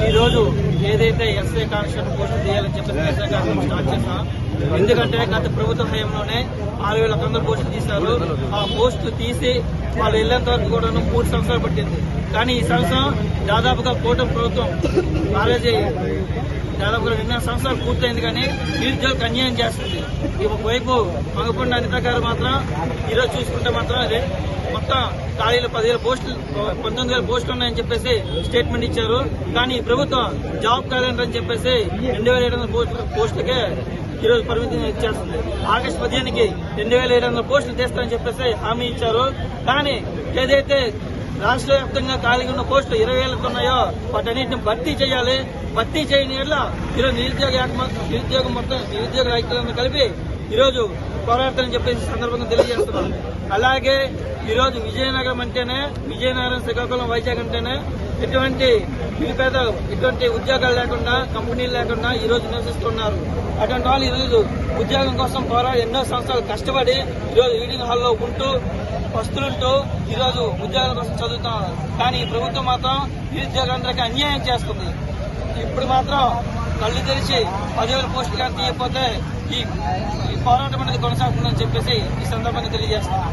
ఈరోజు ఏదైతే SI constable post తీయాలని చెప్పి ఎస్ఐ కానిస్టేబుల్ స్టార్ట్ చేసాం. ఎందుకంటే గత ప్రభుత్వ హయాంలోనే 6,100 పోస్టులు తీశారు. ఆ పోస్టు తీసి వాళ్ళు వెళ్లేంత వరకు కూడా 3 సంవత్సరాలు పట్టింది. కానీ ఈ సంవత్సరం దాదాపుగా కూటమి ప్రభుత్వం మ్యారేజ్ దాదాపుగా 2 సంవత్సరాలు పూర్తయింది. కానీ నిరుద్యోగులకు అన్యాయం చేస్తుంది. ఒకవైపు మంగపండి అనిత గారు మాత్రం ఈరోజు చూసుకుంటే మాత్రం అదే మొత్తం ఖాళీలు 10,000 పోస్టులు 19,000 పోస్టులు ఉన్నాయని చెప్పేసి స్టేట్మెంట్ ఇచ్చారు. కానీ ప్రభుత్వం జాబ్ క్యాలెండర్ అని చెప్పేసి 2,700 పోస్టులకే ఈరోజు పరిమితి ఇచ్చేస్తుంది. ఆగస్టు 15కి 2,700 పోస్టులు తీస్తారని చెప్పేసి హామీ ఇచ్చారు. కానీ ఏదైతే రాష్ట్ర వ్యాప్తంగా ఖాళీగా ఉన్న పోస్టులు 20,000 ఉన్నాయో వాటన్నింటిని భర్తీ చేయాలి. భర్తీ చేయని ఈరోజు నిరుద్యోగ రైతులను కలిపి ఈరోజు పోరాడతారని చెప్పేసి సందర్భంగా తెలియజేస్తున్నాం. అలాగే ఈరోజు విజయనగరం అంటేనే విజయనగరం, శ్రీకాకుళం, వైజాగ్ అంటేనే ఎటువంటి ఉద్యోగాలు లేకుండా కంపెనీలు లేకుండా ఈరోజు నివసిస్తున్నారు. అటువంటి వాళ్ళు ఈరోజు ఉద్యోగం కోసం పోరాడి ఎన్నో సంవత్సరాలు కష్టపడి ఈరోజు రీడింగ్ హాల్లో ఉంటూ వస్తులుంటూ ఈరోజు ఉద్యోగాల కోసం చదువుతున్నారు. కానీ ఈ ప్రభుత్వం మాత్రం నిరుద్యోగులందరికీ అన్యాయం చేస్తుంది. ఇప్పుడు మాత్రం కళ్ళు తెరిచి 10,000 పోస్టులు కానీ తీయకపోతే ఈ పోరాటం అనేది కొనసాగుతుందని చెప్పేసి ఈ సందర్భంగా తెలియజేస్తున్నాం.